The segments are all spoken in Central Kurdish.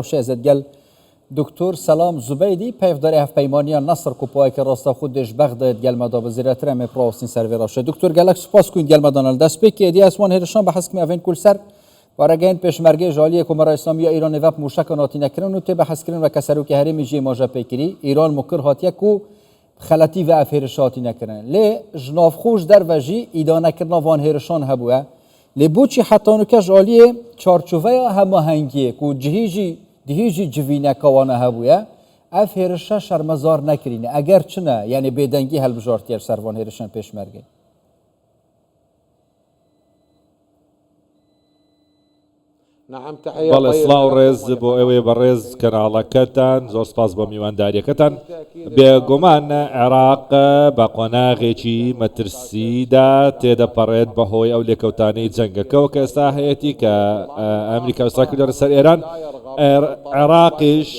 شازد قال دكتور سلام زبيدي پیفداری هفپیمانی نصر کوپای که راستا خودش بغداد قال مدا وزارت رم پروسین سرویراش دکتور گلک سپاس کوین قال مدانال دست بکی دی اسوان هرشان به حسب اوین کل سر وارگین پیشمرگی جالی کمرای اسلامی ایران و موشک ناتی نکرن و به حس کردن و کسرو که هرمی جی ماجا پیکری ایران مکر هاتیه کو خلتی و افهرشاتی نکرن لی جناف خوش در وجی ایدانه کردن وان هرشان هبوه لی بوچی حتی نکه جالی چارچوبه هماهنگی کو دهیجی جوینه کوانه هبویه اف هرشا شرمزار نکرینه اگر چنه یعنی بیدنگی هل بجارتیر سروان هرشان پیشمرگی نعم تحية بەڵێ سڵاو ڕێز بۆ ئێوەی بەڕێز کەناڵەکەتان زۆر سپاس بۆ میوانداریەکەتان بێگومان عێراق بە قۆناغێکی مەترسیدا تێدەپەڕێت بەهۆی ئەو لێکەوتانەی جەنگەکەەوە کە ئێستا هەیەی کە ئەمریکا و ئیسرائیل کردوونە سەر ئێران عێراقیش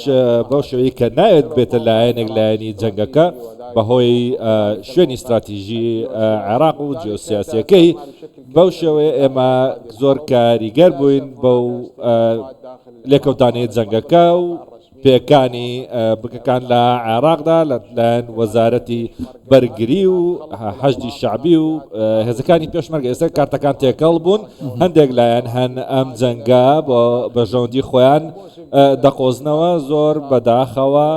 بەو شێوەیە کە نایەت بێتە لایەنێک لایەنی جەنگەکە بەهۆی شوێنی استراتیژی عێراق و جیۆسیاسیەکەی بەو شێوەیە ئێمە زۆر کاریگەر بووین بەو لێکەوتانەی جەنگەکە و پێکانی بکەکان لە عێراقدا لەلایەن وەزارەتی بەرگری و حەشدی شعبی و هێزەکانی پێشمەرگە ئێستا کارتەکان تێکەڵ بوون هەندێک لایەن هەن ئەم جەنگە بۆ بەژەوندی خۆیان دەقۆزنەوە زۆر بەداخەوە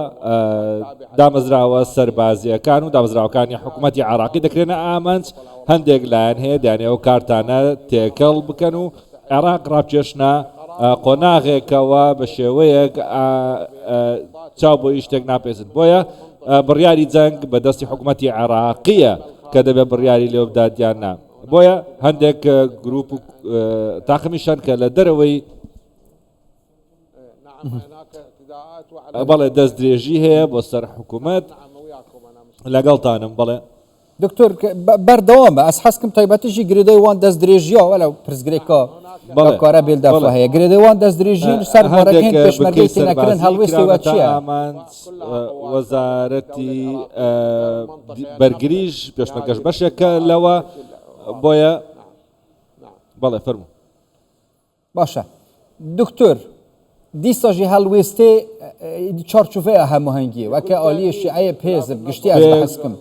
دامەزراوە سەربازیەکان و دامەزراوەکانی حکوومەتی عێراقی دەکرێنە ئامانج هەندێک لایەن هەیە دەیانێ ئەو کارتانە تێکەڵ بکەن و عێراق ڕابچێشنە قۆناغێکەوە بە شێوەیەک چاو بۆ شتێک ناپێزن بۆیە بڕیاری جەنگ بە دەستی حکوومەتی عێراقیە کە دەبێت بڕیاری لێو بدات نا بۆیە هەندێک گروپ و تاقمیشان کە لە دەرەوەی بەڵێ دەست درێژی هەیە بۆ سەر حکوومەت لەگەڵتانم بڵێ دکتور بەردەوامە ئەس حەسکم تایبەتیشی گرێدەی وان دەست درێژیەوە وەلەو پرزگرێکە کارە بێلدافە هەیە گرێدەوان دەست درێژین سەر بۆرەکەین پێشمەرگەی تێنەکردن هەڵوێستی وە چییە؟ وەزارەتی بەرگریش پێشمەرگەش بەشێکە لەوە بۆیە بەڵێ فەرموو باشە دکتور دیساژی هەڵوێستێ چارچوبەیە هەموهەنگی وەکە ئالیەشی ئەیە پێزم گشتی ئەس بەحەسکم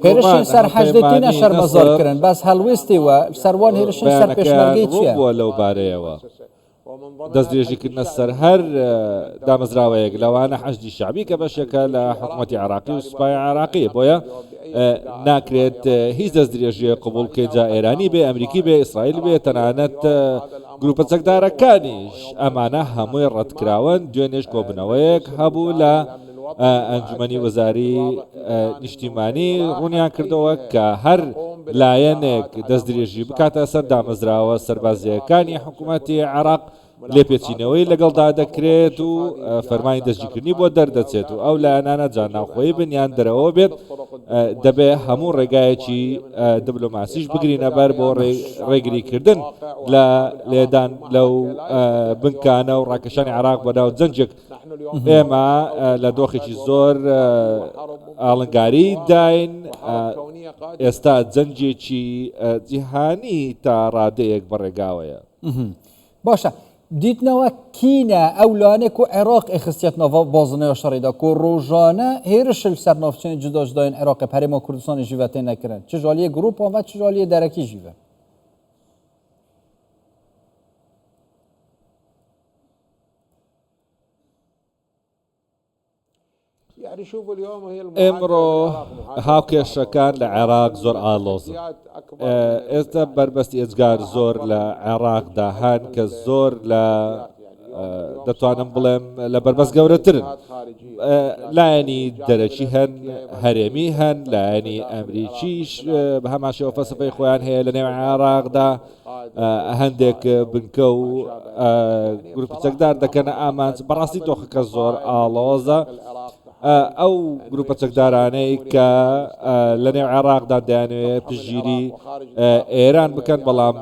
هێرشین سەر حەجدەتینە شەرمەزارکردن بەس هەڵوێستیوە سەروان هێرشین سەر پێشمەرگەی چییە؟ بووە لەو بارەیەوە دەست درێژیکردنە سەر هەر دامەزراوەیەک لەوانە حەشدی شعبی کە بەشێکە لە حکوومەتی عێراقی و سوپای عێراقی بۆیە ناکرێت هیچ دەست درێژیە قبول بکەیت جا ئێرانی بێ ئەمریکی بێ ئیسرائیل بێ تەنانەت گروپە چەکدارەکانیش ئەمانە هەمووی ڕەتکراون دوێنێش کۆبنەوەیەک هەبوو لە ئەنجومەنی وەزاری نیشتیمانی ڕوونیان کردەوە کە هەر لایەنێک دەست درێژی بکاتە سەر دامەزراوە سەربازیەکانی حکوومەتی عێراق لێپێچینەوەی لەگەڵدا دەکرێت و فەرمانی دەستگیرکردنی بۆ دەردەچێت و ئەو لایەنانە جان ناوخۆیی بنیان دەرەوە بێت دەبێ هەموو ڕێگایەکی دیبلۆماسیش بگرینە بەر بۆ ڕێگریکردن لە لێدان لەو بنکانە و ڕاکێشانی عێراق بەناو جەنجێک ئێمە لە دۆخێکی زۆر ئاڵنگاری داین ئێستا جەنجێکی جیهانی تا ڕادەیەک بەڕێگاوەیە باشە دیتنەوە کینە ئەولانێک و عێراق ئەخستێتنەوە بازنەوە شەڕیدا و ڕۆژانە هێرشل سەر ناوچەی جوداجداین عێراق پەرێمە کوردستانی ژیڤەتێ نەکردن چ ژالیە گروپە و چ ژالیە دەرەکی ژیڤە ئێمڕۆ هاوکێشەکان لە عێراق زۆر ئالۆزن ئێستا بربەستی ئێجگار زۆر لە عێراقدا هەن کە زۆر لە دەتوانم بڵێم لە بربەست گەورەترن لایەنی دەرەکی هەن هەرێمی هەن لایەنی ئەمریکیش بە هەماشەوە فەسەفەی خۆیان هەیە لە نێو عێراقدا هەندێک بنکە و گروپ چەکدار دەکەنە ئامانج بەڕاستی دۆخەکە زۆر ئاڵۆزە ئەو گروپە چەکدارانەی کە لە نێو عێراقدا دەیانوێت پشگیری ئێران بکەن بەڵام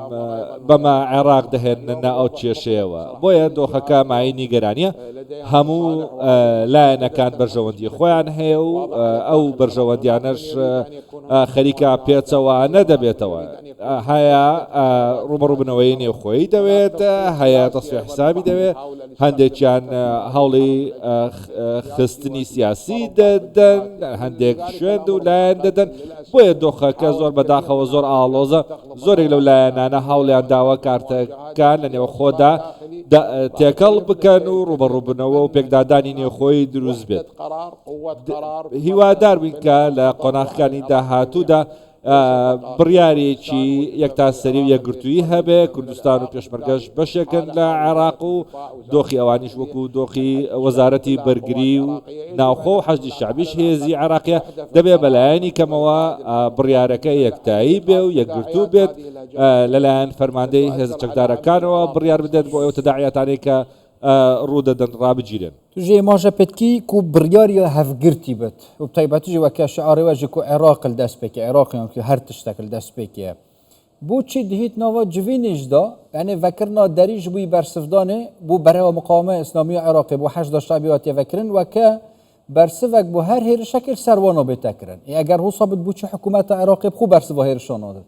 بەما عێراق دەهێننە ئەو کێشەیەوە بۆیە دۆخەکە مای نیگەرانیە هەموو لایەنەکان بەرژەوەندی خۆیان هەیە و ئەو بەرژەوەندیانەش خەریکە پێچەوە نەدەبێتەوە هەیە ڕوبەڕووبنەوەی نێوخۆی دەوێت هەیە تەسفیە حسابی دەوێت هەندێکیان هەوڵی خستنی سیاسی دەدەن هەندێک شوێن و لایەن دەدەن بۆیە دۆخەکە زۆر بەداخەوە زۆر ئاڵۆزە زۆرێک لەو لایەنانە هەوڵیان داوە کارتەکان لە نێو خۆدا تێکەڵ بکەن و ڕوبەڕووبنەوە و پێکدادانی نێوخۆی دروست بێت هیوادار بین کە لە قۆناغەکانی داهاتوودا بڕیارێکی یەکتاسەری و یەکگرتووی هەبێ کوردستان و پێشمەرگەش بەشێکن لە عێراق و دۆخی ئەوانیش وەکو دۆخی وەزارەتی بەرگری و ناوخۆ و حەشدی شعبیش هێزی عێراقیە دەبێ بەلایەنی کەمەوە بڕیارەکە یەکتایی بێ و یەکگرتوو بێت لەلایەن فەرماندەی هێز چەکدارەکانەوە بڕیار بدێت بۆ ئەو تەداعیاتانەی کە ڕوودەدەن ڕابگیرن توژێ ماژە پێتکی و بڕیاری هەفگرتی بێت و تایبەتیژی وەکە شعارێوەژی و عێراق دەست پێکە عێراقیان کە هەر تشتێک دەست پێکە بۆچی دهیت ناوە جوینیشدا یعنی ڤەکردنا دەریژ بووی بەرسفدانێ بۆ بەرەوە مقاومە ئیسلامی عێراقی بۆ حەشدا شعبی هاتیە ڤەکردن وەکە بەرسڤک بۆ هەر هێرشەکر سەروانە بێتەکردن ئەگەر هوسا بت بووچی حکوومەتە عێراقی بخۆ بەرسڤ هێرشانەدە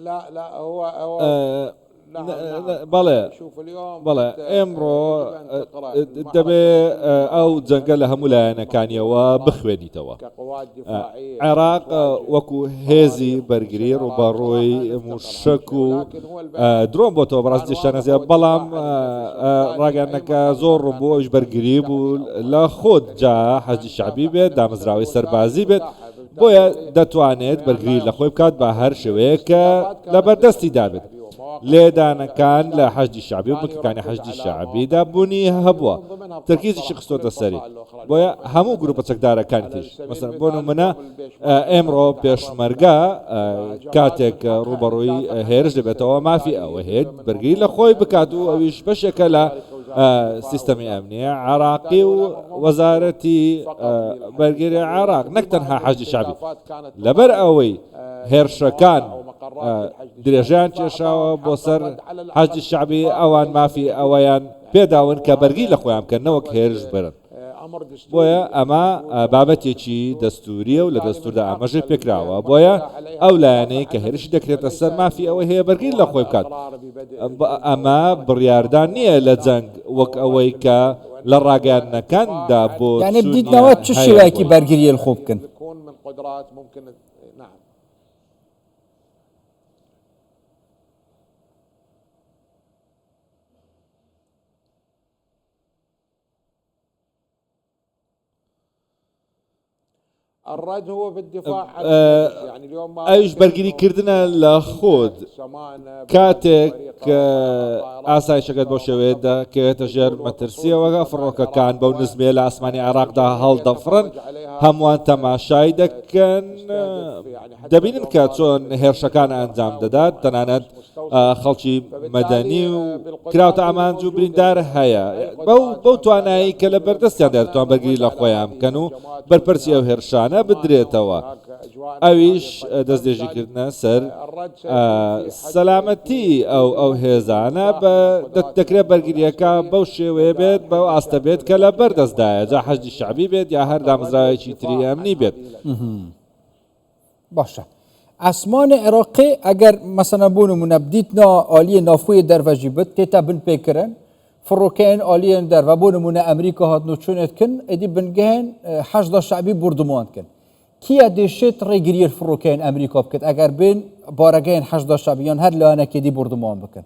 لا هو بەڵێ ئێمڕۆ دەبێ ئەو جەنگە لە هەموو لایەنەکانیەوە بخوێنیتەوە عێراق وەکو هێزی بەرگری ڕوبەڕۆی موشک و درۆم بۆتەوە بەڕاستی شانەزیە بەڵام ڕاگەانەکە زۆر ڕووبوو ئەوش بەرگری بوو لە خۆت جا حەجی شعبی بێت دامەزراوی سەربازی بێت بۆیە دەتوانێت بەرگری لە خۆی بکات بە هەر شوەیەکە لە بەردەستی دابێت لێدانەکان لە حەجی شعبی و بکەکانی حەجی شعبیدا بوونی هەبووە ترکیزیشی خستۆتە سەری بۆیە هەموو گروپە چەکدارەکانی تیش مەسەن بۆ نمونە ئێمڕۆ پێشمەرگە کاتێک ڕوبەڕووی هێرش دەبێتەوە مافی ئەوە هەیە بەرگری لە خۆی بکات و ئەویش بەشێکە لە سیستەمی ئەمنیە عراقی و وەزارەتی بەرگری عراق نەک تەنها حەجی شعبی لەبەر ئەوەی هێرشەکان درێژیان کێشاوە بۆ سەر حەجی شعبی ئەوان مافی ئەوەیان پێداون کە بەرگی لە خۆیان بکەن نەوەک هێرش برن بۆیە ئەمە بابەتێکی دەستوریە و لە دەستوردا ئاماژەی پێکراوە بۆیە ئەو لایەنەی کە هێرشی دەکرێتە سەر مافی ئەوە هەیە بەرگی لە خۆی بکات ئەمە بڕیاردان نییە لە جەنگ وەک ئەوەی کە لە ڕاگەیاندنەکاندا بۆ یعنی بدیتنەوە چ شێوەیەکی بەرگریە خۆ بکەن الرد هو في الدفاع عن يعني اليوم ايش برگری کردنە لە خۆت کاتێک ئاسایشەکەت بۆ شێوەیەدا کەوێتە ژێر مەترسیەوەگە فڕۆکەکان بەو نزمێ لە ئاسمانی عێراقدا هەڵدەفرن هەمووان تەماشای دەکەن دەبینن کە چۆن هێرشەکان ئەنجام دەدات تەنانەت خەڵکی مەدەنی و کراوتە ئامانج و بریندار هەیە بەو توانایی کە لە بەردەستیان دەتوان بەرگری لە خۆیان بکەن و بەرپەرسی ئەو هێرشانە بدرێتەوە ئەویش دەستێژیکردنە سەر سەلامەتی ئەو هێزانە دەکرێت بەرگریەکە بەو شێوەیە بێت بەو ئاستە بێت کە لە بەردەستدایە جا حەجی شعبی بێت یا هەر دامەزراوێکی تری ئەمنی بێت باشە ئەسمانی عێراقی ئەگەر مەسەنە بوون نمونە بدیتنا ئالیە نافۆیە دەرڤەژی بێت تێتا بن پێکردن فڕۆکەیان ئالیەن دەرڤە بۆ نمونە ئەمریکا هاتنۆ چۆنێتکن ئەدی بنگەهێن حەشدا شعبی بردومانکن کیا دێشێت ڕێگریە فڕۆکەیان ئەمریکا بکرد ئەگەر بێن بارەگەیان حەشدا شعبیان هەر لەوانەکێدی بردومان بکەن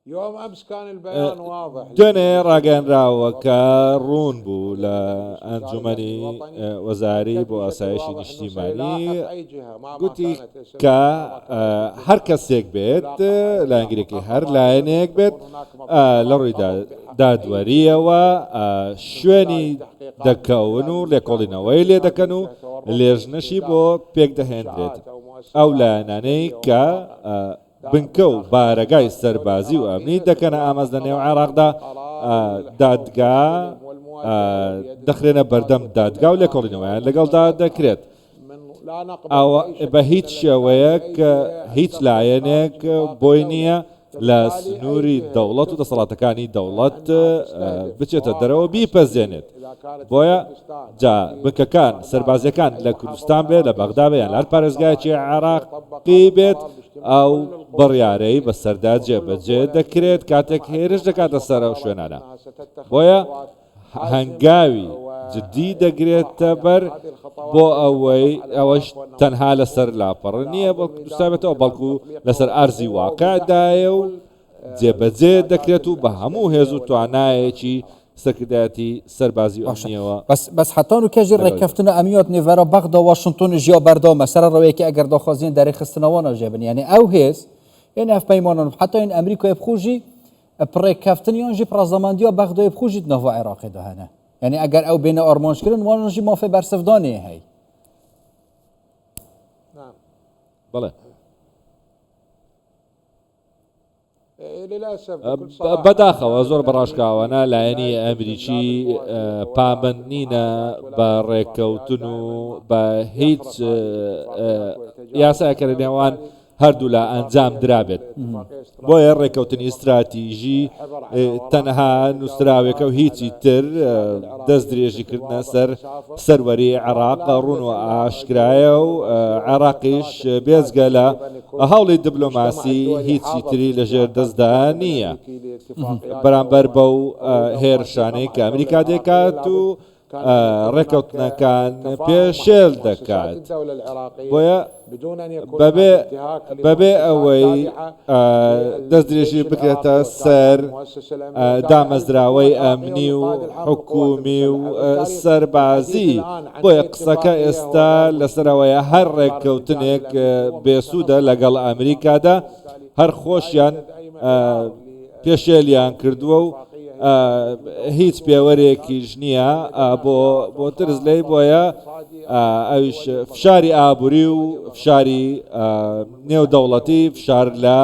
يوم امس كان البيان واضح دونێ ڕاگەنراوە کە ڕوون بوو لە ئەنجومەنی وەزاری بۆ ئاسایشی نیشتیمانی گوتی کە هەر کەسێک بێت لایەنگرێکی هەر لایەنێک بێت لە ڕووی دادوەریەوە شوێنی دەکەون و لێکۆڵینەوەی لێ دەکەن و لێژنەشی بۆ پێک دەهێنرێت ئەو لایەنانەی کە بنکە و بارەگای سەربازی و ئەمنی دەکەنە ئاماز لە نێو عێراقدا دادگا دەخرێنە بەردەم دادگا و لێکۆڵینەوەیان لەگەڵدا دەکرێت بە هیچ شێوەیەک هیچ لایەنێک بۆی نییە لە سنووری دەوڵەت و دەسەڵاتەکانی دەوڵەت بچێتە دەرەوە بیپەزێنێت بۆیە جا بنکەکان سەربازیەکان لە کوردستان بێت لە بەغدا بێ یان لە هەر پارێزگایەکی عێراقی بێت ئەو بڕیارەی بەسەردا جێبەجێ دەکرێت کاتێک هێرش دەکاتە سەر ئەو شوێنانە بۆیە هەنگاوی جدی دەگرێتە بەر بۆ ئەوەش تەنها لەسەر لاپەڕ نییە بۆ دوستابێتەوە بەڵکو لەسەر ئارزی واقعدایە و جێبەجێ دەکرێت و بە هەموو هێز و توانایەکی سەرکردایەتی سەربازی ئەمنیەوە بەس حتان و کێژی ڕێککەفتنە ئەمیۆت نێڤەرە بەغدا واشنگتن ژیا بەردەوامە سەر ڕەوەیەکی ئەگەر داخوازیان دەرەی خستنەوە ژێبن یعنی ئەو هێز یعنی هەفپەیمانن حتا این ئەمریکای بخوژی پڕێککەفتنیانژی پرازەماندیە بەغدای بخوژیت نەڤ عێراقیدا هەنە یعنی ئەگەر ئەو بێنە ئۆرمانجکردن وانژی مافێ بەرسەفدانێ هەی بەڵێ للاسف بەداخەوە زۆر بەڕاشکاوانە لایەنی ئەمریکی پابند نینە بە ڕێککەوتن و بە هیچ یاسایەکە لە نێوان هەردوو لە ئەنجام درابێت بۆیە ڕێککەوتنی استراتیژی تەنها نووسراوێکە و هیچی تر دەست درێژیکردنە سەر سەروەری عێراق ڕوون و ئاشکرایە و عێراقیش بێزگە لە هەوڵی دیبلۆماسی هیچی تری لەژێر دەستدا نییە بەرامبەر بەو هێرشانەی کە ئەمریکا دەکات و ڕێککەوتنەکان پێشێل دەکات بۆیە بەبێ ئەوەی دەستدرێژی بکرێتە سەر دامەزراوەی ئەمنی و حکومی و سەربازی بۆیە قسەکە ئێستا لەسەرەوەیە هەر ڕێککەوتنێک بێسوودە لەگەڵ ئەمریکادا هەر خۆشیان پێشێلیان کردووە و هیچ پێوەرێکیش نییە بۆ ترس لەی بۆیە ئەویش فشاری ئابووری و فشاری نێودەوڵەتی فشار لە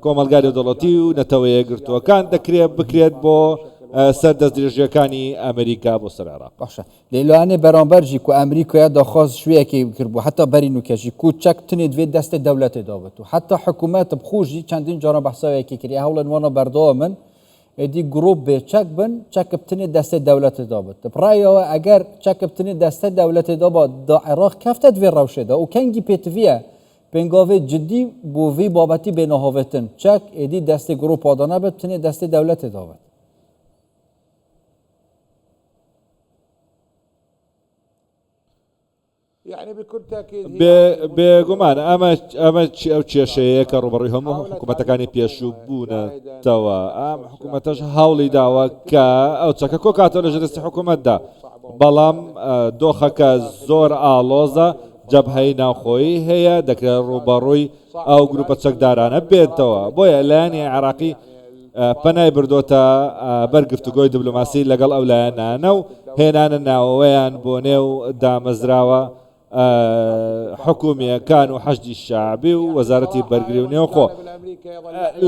کۆمەلگاری دەوڵەتی و نەتەوەیە گرتووەکان دەکرێت بکرێت بۆ سەر دەستدرێژیەکانی ئەمریکا بۆ سەر عێراق باشە لێلوانێ بەرامبەرژی و ئەمریکایە داخواست شوەیەکی کرد بوو حتا بەرین و کەژی کو چەک تنێت دوێت دەستی دەولەتێ دابێت و حتا حکوومەت بخوژی چەندین جارە بەحساوێکی کردی هەوڵن وانە بەردەوە من ئێدی گرۆپ بێ چەک بن چەکە بتنێت دەستی دەولەتێ دابێت پڕایەوە ئەگەر چەکە بتنێت دەستی دەولەتێ دابێت دا عێراق کەفتە دوێ ڕەوشێدا و کەنگی پێتڤە پێنگاوێت جدی بۆ وی بابەتی بێنەهاوێتن چەک ئێدی دەستی گرۆپ ئادانە بێت بتنێت دەستی دەولەتێ دابێت بێگومان ئەمە ئەو کێشەیە کە ڕوبەڕووی هەموو حکوومەتەکانی پێشوو بوونەتەوە ئەم حکوومەتەش هەوڵی داوە کە ئەو چەکە کۆکاتەوە لە ژێرستی حکوومەتدا بەڵام دۆخەکە زۆر ئاڵۆزە جەبهەی ناوخۆیی هەیە دەکرێت ڕوبەڕووی ئەو گروپە چەکدارانە بێتەوە بۆیە لایەنی عێراقی پەنای بردۆتە بەرگفتوگۆی دیبلۆماسی لەگەڵ ئەو لایەنانە و هێنانە ناوەوەیان بۆ نێو دامەزراوە حکومیەکان و حەشدی شعبی و وەزارەتی بەرگری و نێوخۆ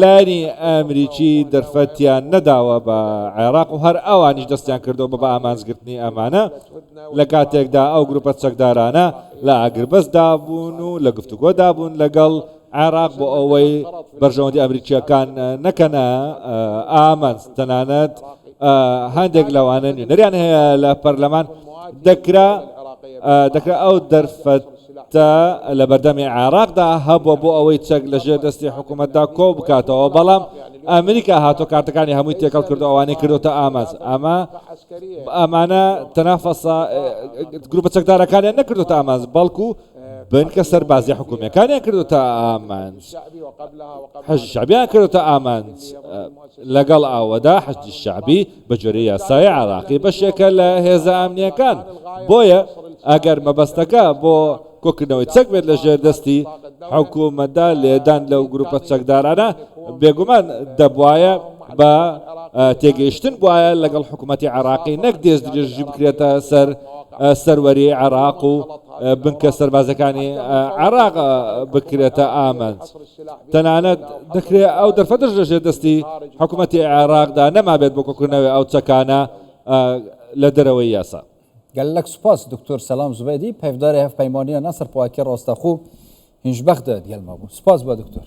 لایەنی ئەمریکی دەرفەتیان نەداوە بە عێراق و هەر ئەوانیش دەستیان کردەوە بە ئامانزگرتنی ئەمانە لە کاتێکدا ئەو گروپە چەکدارانە لە ئاگربەسدا بوون و لە گفتوگۆدا بوون لەگەڵ عێراق بۆ ئەوەی بەرژەوەندی ئەمریکیەکان نەکەنە ئامانز تەنانەت هەندێک لەوانە نوێنەریان هەیە لە پەرلەمان دەکرا ئەو دەرفەتە لە بەردەمی عێراقدا هەبووە بۆ ئەوەی چەک لەژێر دەستی حکوومەتدا کۆ بکاتەوە بەڵام ئەمریکا هاتۆ کارتەکانی هەمووی تێکەڵ کردو ئەوانەی کردوتە ئامانز ئەمانە تەنافەسا گروپە چەکدارەکانیان نەکردوتە ئامانز بەڵکو بنکە سەربازی حکوومیەکانیان کردو تا ئامانج الشعبي وقبلها حەج شعبیان کردو تا ئامانج لەگەڵ ئەوەدا حەجی شعبی بە جۆرەی یاسای عراقی بەشێکە لە هێزە ئامنیەکان بۆیە ئەگەر مەبەستەکە بۆ کۆکردنەوەی چەک بێت لە ژێردەستی حکوومەتدا لێدان لەو گروپە چەکدارانە بێگومان دەبوایە بە تێگەیشتن بواە لەگەڵ حکوومەتی عراقی نەک دێست درێژی بکرێتە سەروەری عراق و بنکە سەربازەکانی عراق بکرێتە ئامانج تەنانەت دەکرێت ئەو دەرفەتش لە ژێردەستی حکوومەتی عێراقدا نەمابێت بۆ کۆکردنەوەی ئەو چەکانە لە دەرەوەی یاسا. گەلک سوپاس دکتۆر سەلام زوبەیدی پەیمانی نەسر پۆیاکی ڕۆستەخوو هینجبەختە دیگەلما بوو. سوپاس بە دکتۆر.